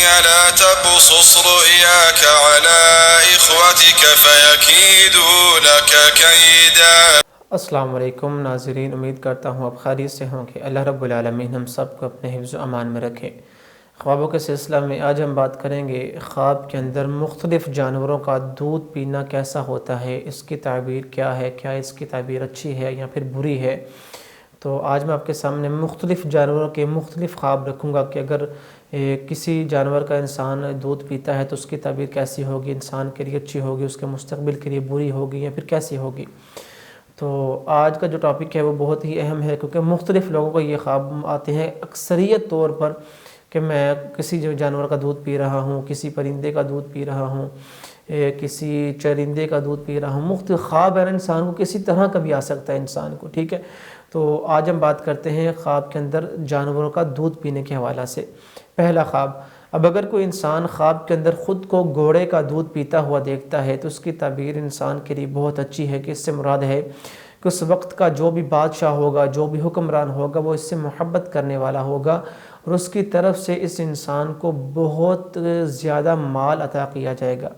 لا تقصص رؤياك على إخوتك فيكيدوا لك كيدا. السلام علیکم ناظرین، امید کرتا ہوں آپ خیریت سے ہوں کہ اللہ رب العالمین ہم سب کو اپنے حفظ و امان میں رکھے۔ خوابوں کے سلسلہ میں آج ہم بات کریں گے خواب کے اندر مختلف جانوروں کا دودھ پینا کیسا ہوتا ہے، اس کی تعبیر کیا ہے، کیا اس کی تعبیر اچھی ہے یا پھر بری ہے۔ تو آج میں آپ کے سامنے مختلف جانوروں کے مختلف خواب رکھوں گا کہ اگر کسی جانور کا انسان دودھ پیتا ہے تو اس کی تعبیر کیسی ہوگی، انسان کے لیے اچھی ہوگی، اس کے مستقبل کے لیے بری ہوگی یا پھر کیسی ہوگی۔ تو آج کا جو ٹاپک ہے وہ بہت ہی اہم ہے، کیونکہ مختلف لوگوں کو یہ خواب آتے ہیں اکثریت طور پر کہ میں کسی جانور کا دودھ پی رہا ہوں، کسی پرندے کا دودھ پی رہا ہوں، کسی چرندے کا دودھ پی رہا ہوں۔ مختلف خواب ہے انسان کو کسی طرح کا بھی آ سکتا ہے انسان کو، ٹھیک ہے۔ تو آج ہم بات کرتے ہیں خواب کے اندر جانوروں کا دودھ پینے کے حوالہ سے۔ پہلا خواب، اب اگر کوئی انسان خواب کے اندر خود کو گھوڑے کا دودھ پیتا ہوا دیکھتا ہے تو اس کی تعبیر انسان کے لیے بہت اچھی ہے کہ اس سے مراد ہے کہ اس وقت کا جو بھی بادشاہ ہوگا، جو بھی حکمران ہوگا، وہ اس سے محبت کرنے والا ہوگا اور اس کی طرف سے اس انسان کو بہت زیادہ مال عطا کیا جائے گا،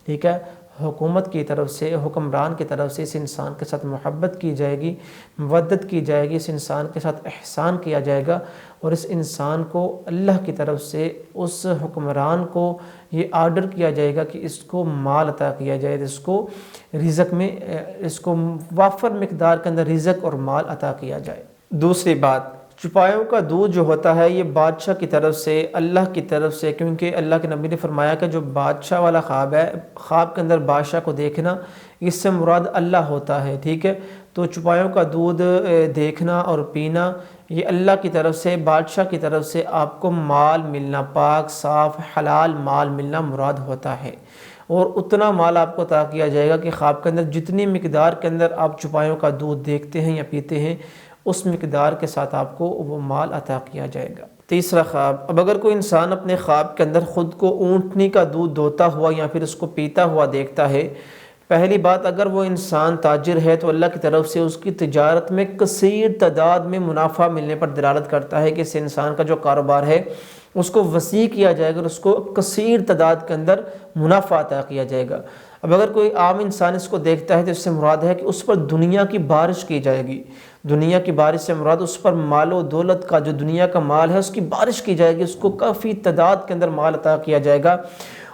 ٹھیک ہے۔ حکومت کی طرف سے، حکمران کی طرف سے اس انسان کے ساتھ محبت کی جائے گی، مودت کی جائے گی، اس انسان کے ساتھ احسان کیا جائے گا اور اس انسان کو اللہ کی طرف سے اس حکمران کو یہ آرڈر کیا جائے گا کہ اس کو مال عطا کیا جائے، اس کو رزق میں، اس کو وافر مقدار کے اندر رزق اور مال عطا کیا جائے۔ دوسری بات، چوپایوں کا دودھ جو ہوتا ہے یہ بادشاہ کی طرف سے، اللہ کی طرف سے، کیونکہ اللہ کے نبی نے فرمایا کہ جو بادشاہ والا خواب ہے، خواب کے اندر بادشاہ کو دیکھنا، اس سے مراد اللہ ہوتا ہے، ٹھیک ہے۔ تو چوپایوں کا دودھ دیکھنا اور پینا یہ اللہ کی طرف سے، بادشاہ کی طرف سے آپ کو مال ملنا، پاک صاف حلال مال ملنا مراد ہوتا ہے، اور اتنا مال آپ کو عطا کیا جائے گا کہ خواب کے اندر جتنی مقدار کے اندر آپ چوپایوں کا دودھ دیکھتے ہیں یا پیتے ہیں اس مقدار کے ساتھ آپ کو وہ مال عطا کیا جائے گا۔ تیسرا خواب، اب اگر کوئی انسان اپنے خواب کے اندر خود کو اونٹنی کا دودھ دوہتا ہوا یا پھر اس کو پیتا ہوا دیکھتا ہے، پہلی بات، اگر وہ انسان تاجر ہے تو اللہ کی طرف سے اس کی تجارت میں کثیر تعداد میں منافع ملنے پر دلالت کرتا ہے کہ اس انسان کا جو کاروبار ہے اس کو وسیع کیا جائے گا اور اس کو کثیر تعداد کے اندر منافع عطا کیا جائے گا۔ اب اگر کوئی عام انسان اس کو دیکھتا ہے تو اس سے مراد ہے کہ اس پر دنیا کی بارش کی جائے گی۔ دنیا کی بارش سے مراد اس پر مال و دولت کا، جو دنیا کا مال ہے اس کی بارش کی جائے گی، اس کو کافی تعداد کے اندر مال عطا کیا جائے گا۔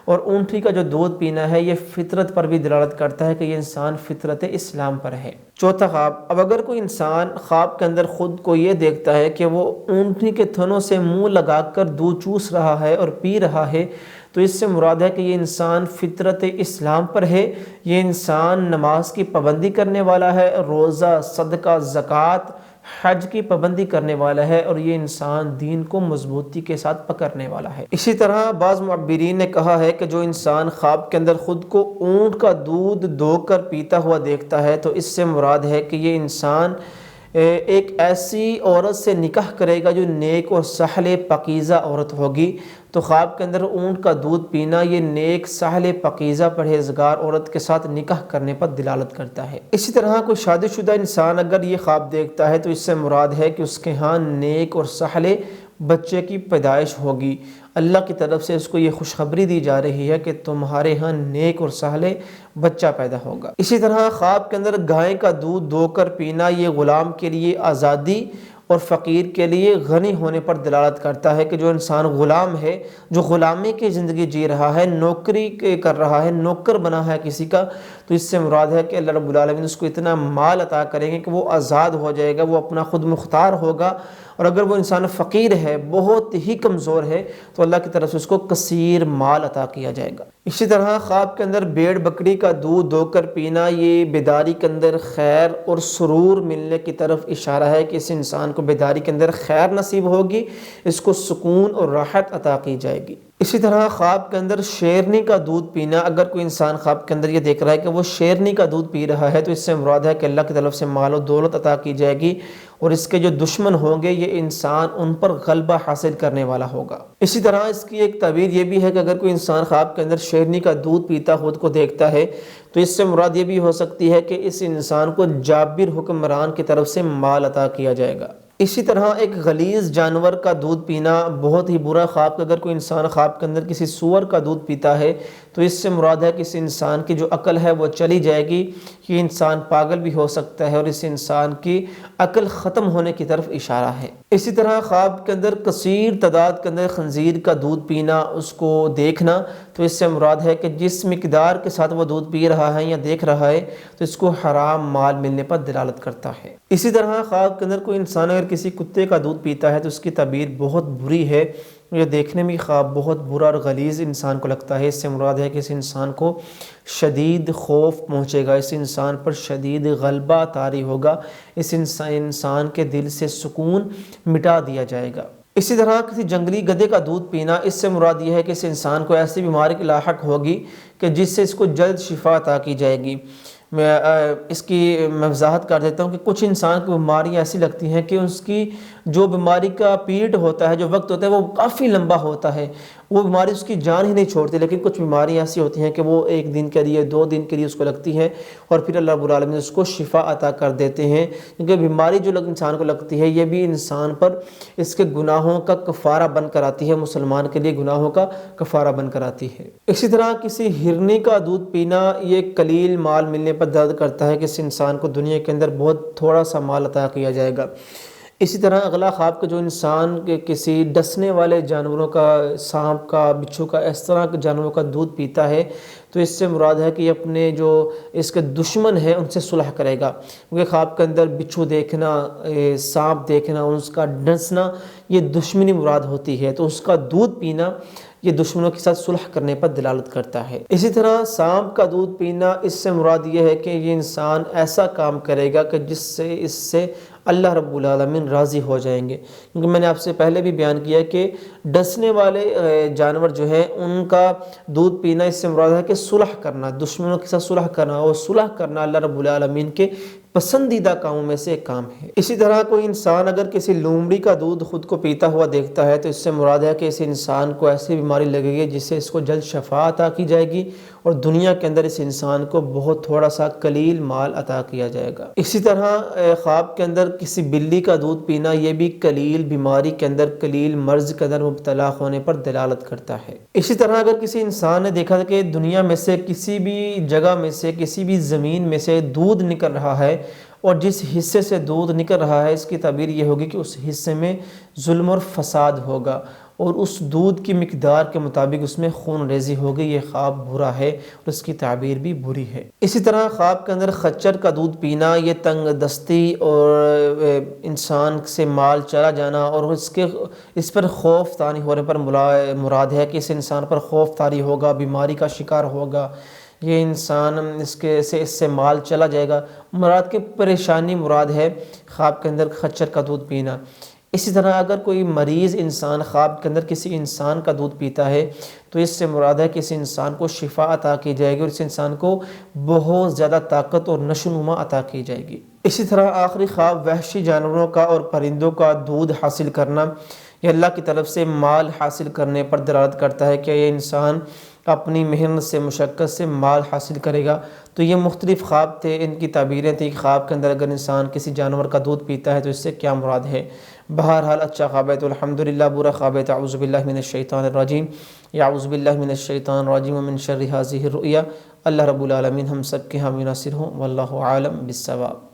اور اونٹنی کا جو دودھ پینا ہے یہ فطرت پر بھی دلالت کرتا ہے کہ یہ انسان فطرت اسلام پر ہے۔ چوتھا خواب، اب اگر کوئی انسان خواب کے اندر خود کو یہ دیکھتا ہے کہ وہ اونٹنی کے تھنوں سے منہ لگا کر دودھ چوس رہا ہے اور پی رہا ہے تو اس سے مراد ہے کہ یہ انسان فطرت اسلام پر ہے، یہ انسان نماز کی پابندی کرنے والا ہے، روزہ، صدقہ، زکوٰۃ، حج کی پابندی کرنے والا ہے اور یہ انسان دین کو مضبوطی کے ساتھ پکڑنے والا ہے۔ اسی طرح بعض معبرین نے کہا ہے کہ جو انسان خواب کے اندر خود کو اونٹ کا دودھ دو کر پیتا ہوا دیکھتا ہے تو اس سے مراد ہے کہ یہ انسان ایک ایسی عورت سے نکاح کرے گا جو نیک اور صالح پاکیزہ عورت ہوگی۔ تو خواب کے اندر اونٹ کا دودھ پینا یہ نیک صالح پاکیزہ پرہیزگار عورت کے ساتھ نکاح کرنے پر دلالت کرتا ہے۔ اسی طرح کوئی شادی شدہ انسان اگر یہ خواب دیکھتا ہے تو اس سے مراد ہے کہ اس کے ہاں نیک اور صالح بچے کی پیدائش ہوگی، اللہ کی طرف سے اس کو یہ خوشخبری دی جا رہی ہے کہ تمہارے ہاں نیک اور صالح بچہ پیدا ہوگا۔ اسی طرح خواب کے اندر گائے کا دودھ دو کر پینا یہ غلام کے لیے آزادی اور فقیر کے لیے غنی ہونے پر دلالت کرتا ہے کہ جو انسان غلام ہے، جو غلامی کی زندگی جی رہا ہے، نوکری کر رہا ہے، نوکر بنا ہے کسی کا، تو اس سے مراد ہے کہ اللہ رب العالمین اس کو اتنا مال عطا کریں گے کہ وہ آزاد ہو جائے گا، وہ اپنا خود مختار ہوگا۔ اور اگر وہ انسان فقیر ہے، بہت ہی کمزور ہے، تو اللہ کی طرف سے اس کو کثیر مال عطا کیا جائے گا۔ اسی طرح خواب کے اندر بھیڑ بکری کا دودھ دو کر پینا یہ بیداری کے اندر خیر اور سرور ملنے کی طرف اشارہ ہے کہ اس انسان کو بیداری کے اندر خیر نصیب ہوگی، اس کو سکون اور راحت عطا کی جائے گی۔ اسی طرح خواب کے اندر شیرنی کا دودھ پینا، اگر کوئی انسان خواب کے اندر یہ دیکھ رہا ہے کہ وہ شیرنی کا دودھ پی رہا ہے تو اس سے مراد ہے کہ اللہ کی طرف سے مال و دولت عطا کی جائے گی اور اس کے جو دشمن ہوں گے یہ انسان ان پر غلبہ حاصل کرنے والا ہوگا۔ اسی طرح اس کی ایک تعبیر یہ بھی ہے کہ اگر کوئی انسان خواب کے اندر شیرنی کا دودھ پیتا خود کو دیکھتا ہے تو اس سے مراد یہ بھی ہو سکتی ہے کہ اس انسان کو جابر حکمران کی طرف سے مال عطا کیا جائے گا۔ اسی طرح ایک غلیظ جانور کا دودھ پینا بہت ہی برا، خواب کا اگر کوئی انسان خواب کے اندر کسی سور کا دودھ پیتا ہے تو اس سے مراد ہے کہ اس انسان کی جو عقل ہے وہ چلی جائے گی، یہ انسان پاگل بھی ہو سکتا ہے اور اس انسان کی عقل ختم ہونے کی طرف اشارہ ہے۔ اسی طرح خواب کے اندر کثیر تعداد کے اندر خنزیر کا دودھ پینا، اس کو دیکھنا، تو اس سے مراد ہے کہ جس مقدار کے ساتھ وہ دودھ پی رہا ہے یا دیکھ رہا ہے تو اس کو حرام مال ملنے پر دلالت کرتا ہے۔ اسی طرح خواب کے اندر کوئی انسان اگر کسی کتے کا دودھ پیتا ہے تو اس کی تعبیر بہت بری ہے، یہ دیکھنے میں خواب بہت برا اور غلیظ انسان کو لگتا ہے۔ اس سے مراد ہے کہ اس انسان کو شدید خوف پہنچے گا، اس انسان پر شدید غلبہ طاری ہوگا، اس انسان کے دل سے سکون مٹا دیا جائے گا۔ اسی طرح کسی جنگلی گدھے کا دودھ پینا، اس سے مراد یہ ہے کہ اس انسان کو ایسی بیماری لاحق ہوگی کہ جس سے اس کو جلد شفا عطا کی جائے گی۔ اس کی میں وضاحت کر دیتا ہوں کہ کچھ انسان کی بیماریاں ایسی لگتی ہیں کہ اس کی جو بیماری کا پیریڈ ہوتا ہے، جو وقت ہوتا ہے، وہ کافی لمبا ہوتا ہے، وہ بیماری اس کی جان ہی نہیں چھوڑتی، لیکن کچھ بیماریاں ایسی ہوتی ہیں کہ وہ 1 دن کے لیے 2 دن کے لیے اس کو لگتی ہے اور پھر اللہ رب العالمین اس کو شفا عطا کر دیتے ہیں، کیونکہ بیماری جو انسان کو لگتی ہے یہ بھی انسان پر اس کے گناہوں کا کفارہ بن کر آتی ہے، مسلمان کے لیے گناہوں کا کفارہ بن کر آتی ہے۔ اسی طرح کسی ہرنی کا دودھ پینا، یہ قلیل مال ملنے پر درد کرتا ہے کہ اس انسان کو دنیا کے اندر بہت تھوڑا سا مال عطا کیا جائے گا۔ اسی طرح اگلا خواب کہ جو انسان کے کسی ڈسنے والے جانوروں کا، سانپ کا، بچھو کا، اس طرح کے جانوروں کا دودھ پیتا ہے تو اس سے مراد ہے کہ یہ اپنے جو اس کے دشمن ہیں ان سے صلح کرے گا، کیونکہ خواب کے اندر بچھو دیکھنا، سانپ دیکھنا، اس کا ڈسنا، یہ دشمنی مراد ہوتی ہے، تو اس کا دودھ پینا یہ دشمنوں کے ساتھ صلح کرنے پر دلالت کرتا ہے۔ اسی طرح سانپ کا دودھ پینا، اس سے مراد یہ ہے کہ یہ انسان ایسا کام کرے گا کہ جس سے اس سے اللہ رب العالمین راضی ہو جائیں گے، کیونکہ میں نے آپ سے پہلے بھی بیان کیا کہ ڈسنے والے جانور جو ہیں ان کا دودھ پینا، اس سے مراد ہے کہ صلح کرنا، دشمنوں کے ساتھ صلح کرنا، اور صلح کرنا اللہ رب العالمین کے پسندیدہ کاموں میں سے ایک کام ہے۔ اسی طرح کوئی انسان اگر کسی لومڑی کا دودھ خود کو پیتا ہوا دیکھتا ہے تو اس سے مراد ہے کہ اس انسان کو ایسی بیماری لگے گی جس سے اس کو جلد شفا عطا کی جائے گی اور دنیا کے اندر اس انسان کو بہت تھوڑا سا قلیل مال عطا کیا جائے گا۔ اسی طرح خواب کے اندر کسی بلی کا دودھ پینا، یہ بھی قلیل بیماری کے اندر، قلیل مرض کے اندر مبتلا ہونے پر دلالت کرتا ہے۔ اسی طرح اگر کسی انسان نے دیکھا کہ دنیا میں سے کسی بھی جگہ میں سے، کسی بھی زمین میں سے دودھ نکل رہا ہے اور جس حصے سے دودھ نکل رہا ہے اس کی تعبیر یہ ہوگی کہ اس حصے میں ظلم اور فساد ہوگا اور اس دودھ کی مقدار کے مطابق اس میں خون ریزی ہوگی، یہ خواب برا ہے اور اس کی تعبیر بھی بری ہے۔ اسی طرح خواب کے اندر خچر کا دودھ پینا، یہ تنگ دستی اور انسان سے مال چلا جانا اور اس پر خوف طاری ہونے پر مراد ہے کہ اس انسان پر خوف طاری ہوگا، بیماری کا شکار ہوگا، یہ انسان اس سے مال چلا جائے گا، مراد کے پریشانی مراد ہے خواب کے اندر خچر کا دودھ پینا۔ اسی طرح اگر کوئی مریض انسان خواب کے اندر کسی انسان کا دودھ پیتا ہے تو اس سے مراد ہے کہ اس انسان کو شفا عطا کی جائے گی اور اس انسان کو بہت زیادہ طاقت اور نشوونما عطا کی جائے گی۔ اسی طرح آخری خواب وحشی جانوروں کا اور پرندوں کا دودھ حاصل کرنا، یہ اللہ کی طرف سے مال حاصل کرنے پر دلالت کرتا ہے کہ یہ انسان اپنی محنت سے، مشقت سے مال حاصل کرے گا۔ تو یہ مختلف خواب تھے، ان کی تعبیریں تھیں کہ خواب کے اندر اگر انسان کسی جانور کا دودھ پیتا ہے تو اس سے کیا مراد ہے۔ بہرحال اچھا خواب ہے تو الحمدللہ، برا خواب ہے تو اعوذ باللہ من الشیطان الرجیم، یا اعوذ باللہ من الشیطان الرجیم ومن شر ھذہ الرؤیا۔ اللہ رب العالمین ہم سب کے حامی ناصر ہوں، واللہ عالم بالصواب۔